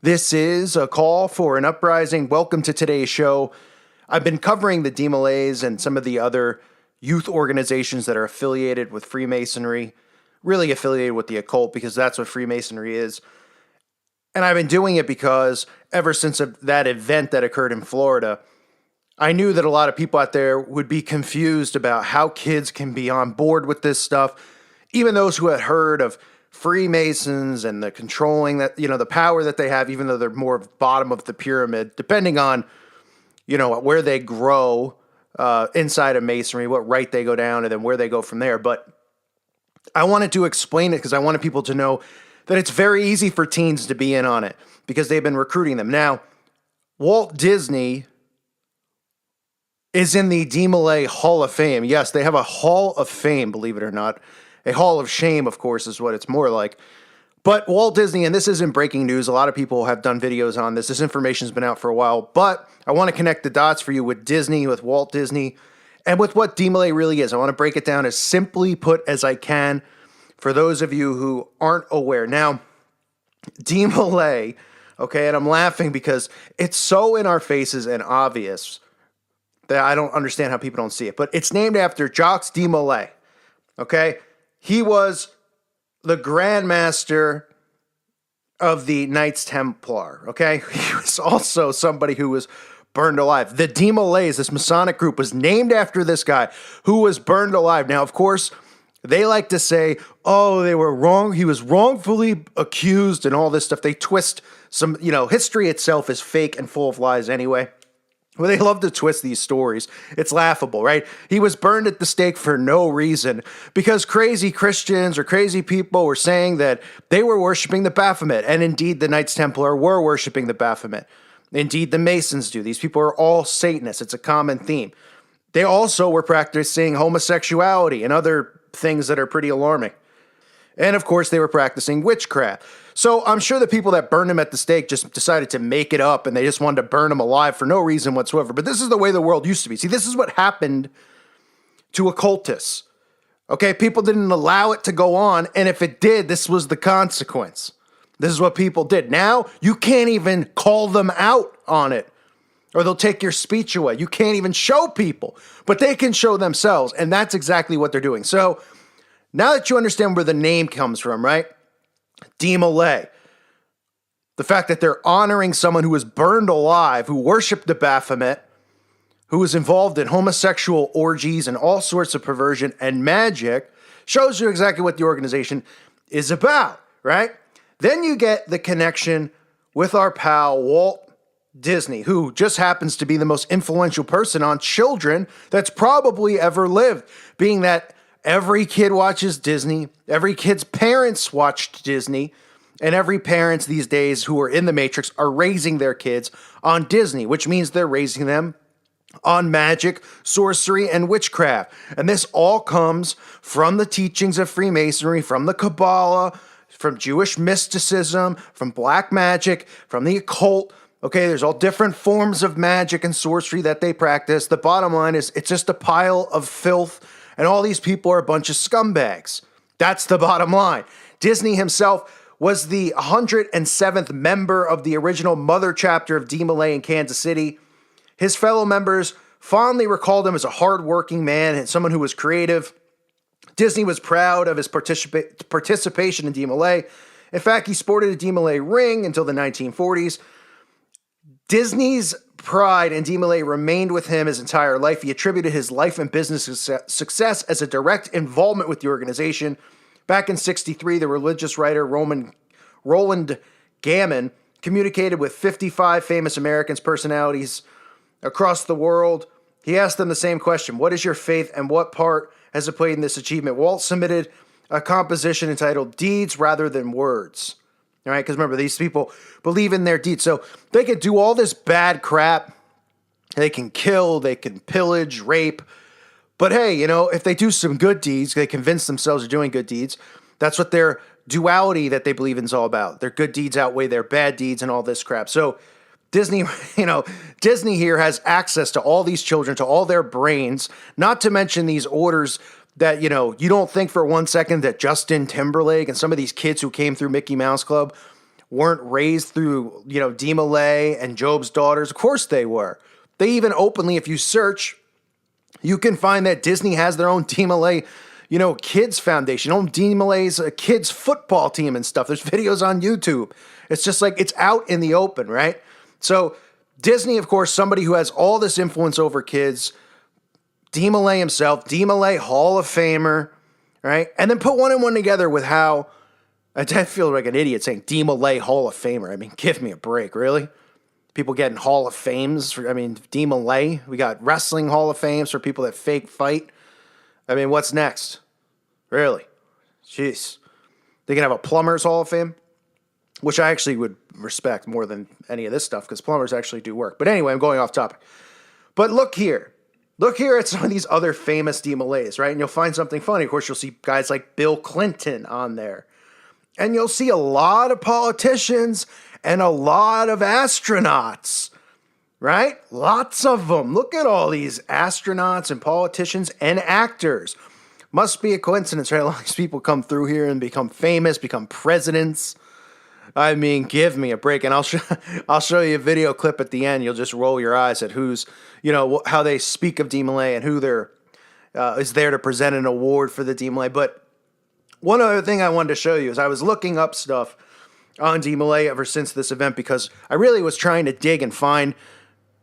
This is a call for an uprising. Welcome to today's show. I've been covering the DeMolays and some of the other youth organizations that are affiliated with Freemasonry, really affiliated with the occult because that's what Freemasonry is. And I've been doing it because ever since that event that occurred in Florida, I knew that a lot of people out there would be confused about how kids can be on board with this stuff. Even those who had heard of Freemasons and the controlling that, the power that they have, even though they're more bottom of the pyramid, depending on, where they grow inside of Masonry, what right they go down, and then where they go from there. But I wanted to explain it because I wanted people to know that it's very easy for teens to be in on it because they've been recruiting them. Now, Walt Disney is in the DeMolay Hall of Fame. Yes, they have a Hall of Fame, believe it or not. A Hall of Shame, of course, is what it's more like. But Walt Disney, and this isn't breaking news, a lot of people have done videos on this. This information's been out for a while, but I want to connect the dots for you with Disney, with Walt Disney, and with what DeMolay really is. I want to break it down as simply put as I can for those of you who aren't aware. Now, DeMolay, okay, and I'm laughing because it's so in our faces and obvious that I don't understand how people don't see it, but it's named after Jacques DeMolay, okay? He was the Grand Master of the Knights Templar, okay? He was also somebody who was burned alive. The DeMolays, this Masonic group, was named after this guy who was burned alive. Now, of course, they like to say, oh, they were wrong. He was wrongfully accused and all this stuff. They twist some, history itself is fake and full of lies anyway. Well, they love to twist these stories. It's laughable, right? He was burned at the stake for no reason because crazy Christians or crazy people were saying that they were worshiping the Baphomet. And indeed, the Knights Templar were worshiping the Baphomet. Indeed, the Masons do. These people are all Satanists. It's a common theme. They also were practicing homosexuality and other things that are pretty alarming. And of course, they were practicing witchcraft. So I'm sure the people that burned him at the stake just decided to make it up and they just wanted to burn him alive for no reason whatsoever. But this is the way the world used to be. See, this is what happened to occultists. Okay, people didn't allow it to go on. And if it did, this was the consequence. This is what people did. Now, you can't even call them out on it or they'll take your speech away. You can't even show people, but they can show themselves. And that's exactly what they're doing. So now that you understand where the name comes from, right? DeMolay. The fact that they're honoring someone who was burned alive, who worshiped the Baphomet, who was involved in homosexual orgies and all sorts of perversion and magic, shows you exactly what the organization is about, right? Then you get the connection with our pal Walt Disney, who just happens to be the most influential person on children that's probably ever lived, being that every kid watches Disney, every kid's parents watched Disney, and every parents these days who are in the Matrix are raising their kids on Disney, which means they're raising them on magic, sorcery, and witchcraft. And this all comes from the teachings of Freemasonry, from the Kabbalah, from Jewish mysticism, from black magic, from the occult. Okay, there's all different forms of magic and sorcery that they practice. The bottom line is it's just a pile of filth, and all these people are a bunch of scumbags. That's the bottom line. Disney himself was the 107th member of the original mother chapter of DeMolay in Kansas City. His fellow members fondly recalled him as a hardworking man and someone who was creative. Disney was proud of his participation in DeMolay. In fact, he sported a DeMolay ring until the 1940s. Disney's pride in DeMolay remained with him his entire life. He attributed his life and business success as a direct involvement with the organization. Back in '63, the religious writer Roland Gammon communicated with 55 famous Americans personalities across the world. He asked them the same question: what is your faith and what part has it played in this achievement? Walt submitted a composition entitled Deeds Rather Than Words. All right, because remember, these people believe in their deeds. So they could do all this bad crap. They can kill, they can pillage, rape. But hey, if they do some good deeds, they convince themselves they're doing good deeds. That's what their duality that they believe in is all about. Their good deeds outweigh their bad deeds and all this crap. So Disney, Disney here has access to all these children, to all their brains, not to mention these orders that, you don't think for one second that Justin Timberlake and some of these kids who came through Mickey Mouse Club weren't raised through, Demolay and Job's daughters. Of course they were. They even openly, if you search, you can find that Disney has their own Demolay, kids foundation, own Demolay's kids football team and stuff. There's videos on YouTube. It's just like, it's out in the open, right? So Disney, of course, somebody who has all this influence over kids, Demolay himself, Demolay Hall of Famer, right? And then put one and one together with how, I feel like an idiot saying Demolay Hall of Famer. I mean, give me a break, really? People getting Hall of Fames. Demolay. We got wrestling Hall of Fames for people that fake fight. I mean, what's next? Really? Jeez. They can have a Plumbers Hall of Fame, which I actually would respect more than any of this stuff because plumbers actually do work. But anyway, I'm going off topic. But look here. Look here at some of these other famous Demolays, right? And you'll find something funny. Of course, you'll see guys like Bill Clinton on there. And you'll see a lot of politicians and a lot of astronauts, right? Lots of them. Look at all these astronauts and politicians and actors. Must be a coincidence, right? A lot of these people come through here and become famous, become presidents. I mean, give me a break. And I'll show you a video clip at the end. You'll just roll your eyes at who's, how they speak of Demolay and who is there to present an award for the Demolay. But one other thing I wanted to show you is I was looking up stuff on Demolay ever since this event because I really was trying to dig and find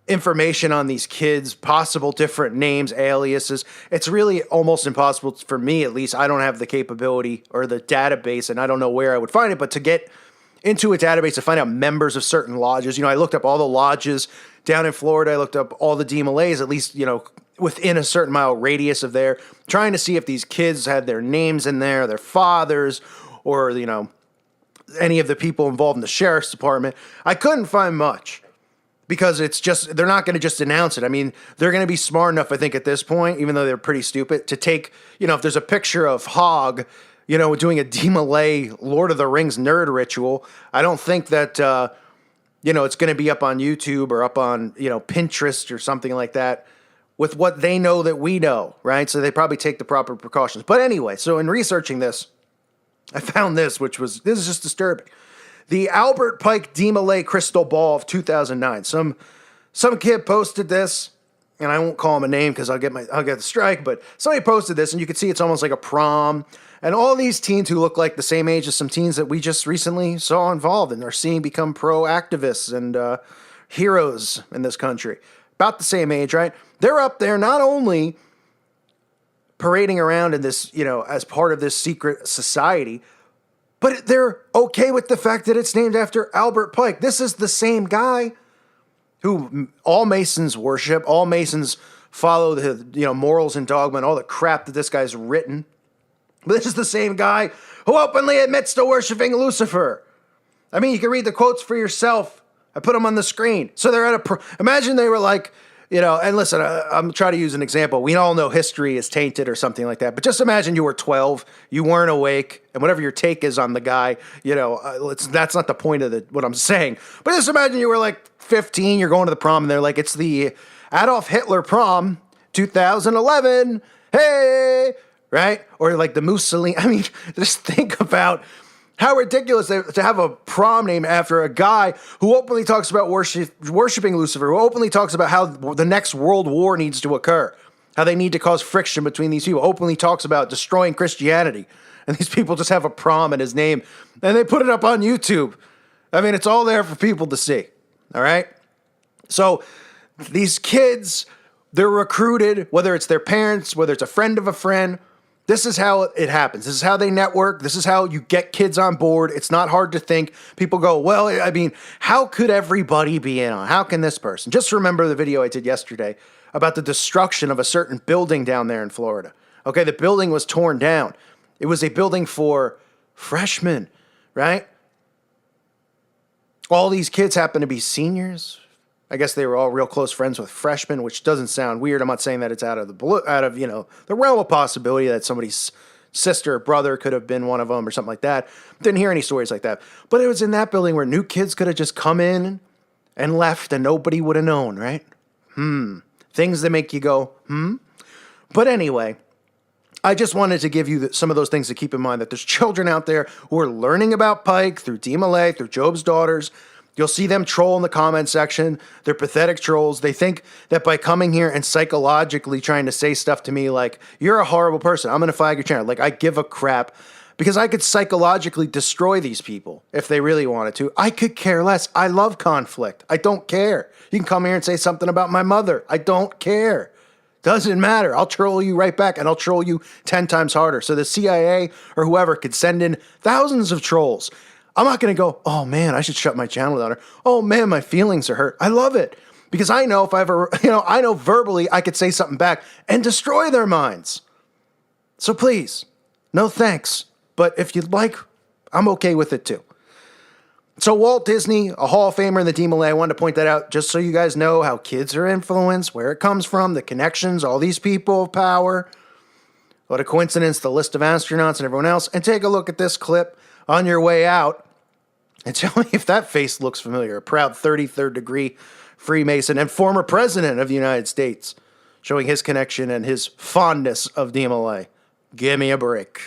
information on these kids, possible different names, aliases. It's really almost impossible for me, at least. I don't have the capability or the database, and I don't know where I would find it, but to get into a database to find out members of certain lodges. I looked up all the lodges down in Florida. I looked up all the Demolays, at least, within a certain mile radius of there, trying to see if these kids had their names in there, their fathers, or, any of the people involved in the sheriff's department. I couldn't find much because they're not going to just announce it. I mean, they're going to be smart enough, I think, at this point, even though they're pretty stupid, to take, if there's a picture of Hogg, doing a Demolay Lord of the Rings nerd ritual, I don't think that, it's going to be up on YouTube or up on, Pinterest or something like that with what they know that we know, right? So they probably take the proper precautions. But anyway, so in researching this, I found this is just disturbing. The Albert Pike Demolay Crystal Ball of 2009. Some kid posted this, and I won't call him a name because I'll get the strike, but somebody posted this, and you can see it's almost like a prom. And all these teens who look like the same age as some teens that we just recently saw involved and are seeing become pro activists and heroes in this country. About the same age, right? They're up there not only parading around in this, as part of this secret society, but they're okay with the fact that it's named after Albert Pike. This is the same guy who all Masons worship, all Masons follow the, morals and dogma and all the crap that this guy's written. But this is the same guy who openly admits to worshiping Lucifer. I mean, you can read the quotes for yourself. I put them on the screen. So they're at imagine they were like, and listen, I'm trying to use an example. We all know history is tainted or something like that. But just imagine you were 12, you weren't awake, and whatever your take is on the guy, that's not the point of what I'm saying. But just imagine you were like 15, you're going to the prom, and they're like, it's the Adolf Hitler prom 2011. Hey, right? Or like the Mussolini. I mean, just think about how ridiculous to have a prom named after a guy who openly talks about worshiping Lucifer, who openly talks about how the next world war needs to occur, how they need to cause friction between these people, openly talks about destroying Christianity. And these people just have a prom in his name, and they put it up on YouTube. I mean, it's all there for people to see, all right? So these kids, they're recruited, whether it's their parents, whether it's a friend of a friend. This is how it happens. This is how they network. This is how you get kids on board. It's not hard to think. People go, well, I mean, how could everybody be in on? How can this person? Just remember the video I did yesterday about the destruction of a certain building down there in Florida. Okay, the building was torn down. It was a building for freshmen, right? All these kids happen to be seniors. I guess they were all real close friends with freshmen, which doesn't sound weird. I'm not saying that it's out of the realm of possibility that somebody's sister or brother could have been one of them or something like that. Didn't hear any stories like that. But it was in that building where new kids could have just come in and left and nobody would have known, right? Things that make you go, But anyway, I just wanted to give you some of those things to keep in mind, that there's children out there who are learning about Pike through Dee Millay, through Job's Daughters. You'll see them troll in the comment section. They're pathetic trolls. They think that by coming here and psychologically trying to say stuff to me like, you're a horrible person, I'm going to flag your channel. Like, I give a crap, because I could psychologically destroy these people if they really wanted to. I could care less. I love conflict. I don't care. You can come here and say something about my mother. I don't care. Doesn't matter. I'll troll you right back, and I'll troll you 10 times harder. So the CIA or whoever could send in thousands of trolls. I'm not going to go, oh man, I should shut my channel down. Or, oh man, my feelings are hurt. I love it. Because I know if I ever, I know verbally I could say something back and destroy their minds. So please, no thanks. But if you'd like, I'm okay with it too. So Walt Disney, a Hall of Famer in the Dee Millay, I wanted to point that out just so you guys know how kids are influenced, where it comes from, the connections, all these people of power. What a coincidence, the list of astronauts and everyone else. And take a look at this clip on your way out. And tell me if that face looks familiar. A proud 33rd degree Freemason and former president of the United States, showing his connection and his fondness of Dee Millay. Give me a break.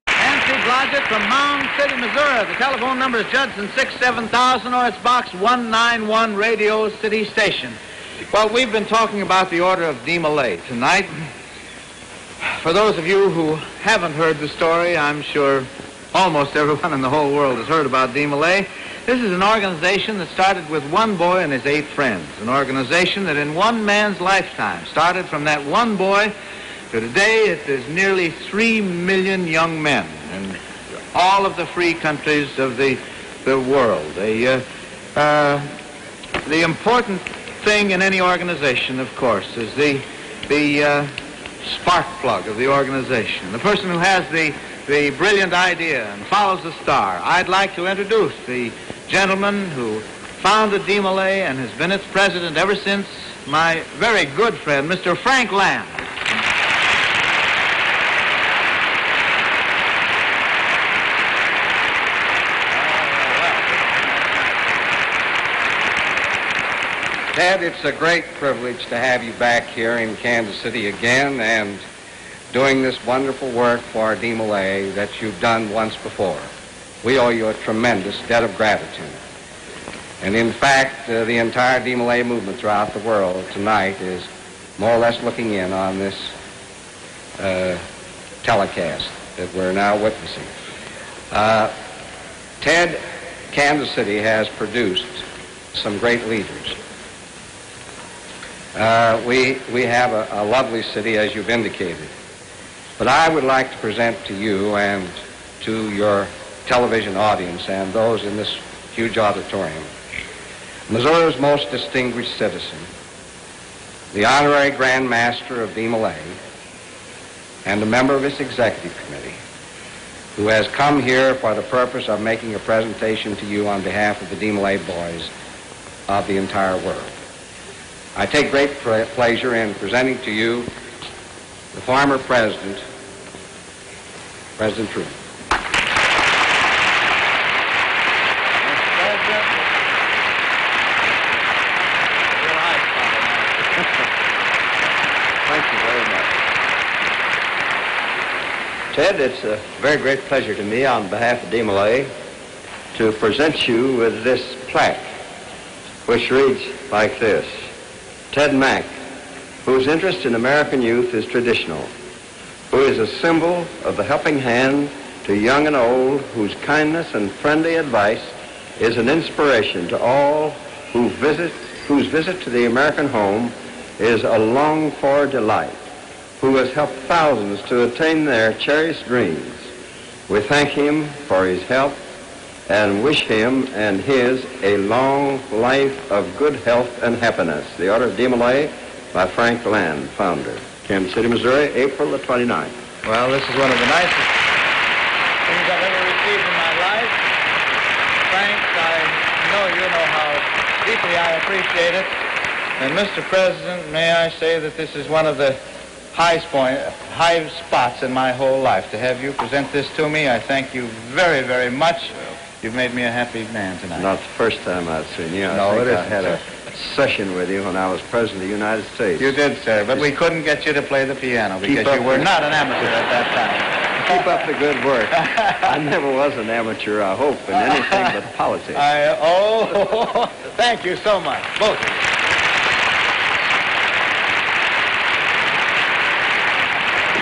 Nancy Blodgett from Mound City, Missouri. The telephone number is Judson 67000, or it's box 191, Radio City Station. Well, we've been talking about the Order of Dee Millay tonight. For those of you who haven't heard the story, I'm sure almost everyone in the whole world has heard about Dee Millay. This is an organization that started with one boy and his 8 friends. An organization that in one man's lifetime started from that one boy to today. It is nearly 3 million young men in all of the free countries of the world. The important thing in any organization, of course, is the spark plug of the organization, the person who has the brilliant idea and follows the star. I'd like to introduce the gentleman who founded Dee Millay and has been its president ever since, my very good friend, Mr. Frank Land. Ted, it's a great privilege to have you back here in Kansas City again and doing this wonderful work for Dee Millay that you've done once before. We owe you a tremendous debt of gratitude. And in fact, the entire Dee Millay movement throughout the world tonight is more or less looking in on this telecast that we're now witnessing. Ted, Kansas City has produced some great leaders. We have a lovely city, as you've indicated. But I would like to present to you and to your television audience and those in this huge auditorium Missouri's most distinguished citizen, the Honorary Grand Master of Dee Millay, and a member of its executive committee, who has come here for the purpose of making a presentation to you on behalf of the Dee Millay boys of the entire world. I take great pleasure in presenting to you the former president, President Truman. Thank you very much. Ted, it's a very great pleasure to me on behalf of Dee Millay to present you with this plaque, which reads like this: Ted Mack, whose interest in American youth is traditional, who is a symbol of the helping hand to young and old, whose kindness and friendly advice is an inspiration to all whose visit to the American home is a longed-for delight, who has helped thousands to attain their cherished dreams. We thank him for his help and wish him and his a long life of good health and happiness. The Order of Dee Millay by Frank Land, founder. Kansas City, Missouri, April the 29th. Well, this is one of the nicest things I've ever received in my life. Frank, I know you know how deeply I appreciate it. And Mr. President, may I say that this is one of the high spots in my whole life. To have you present this to me, I thank you very, very much. You've made me a happy man tonight. Not the first time I've seen you. No, I think it I isn't, had a sir. session with you when I was President of the United States. You did, sir, but we couldn't get you to play the piano because you were not an amateur at that time. Keep up the good work. I never was an amateur, I hope, in anything but politics. Thank you so much, both of you.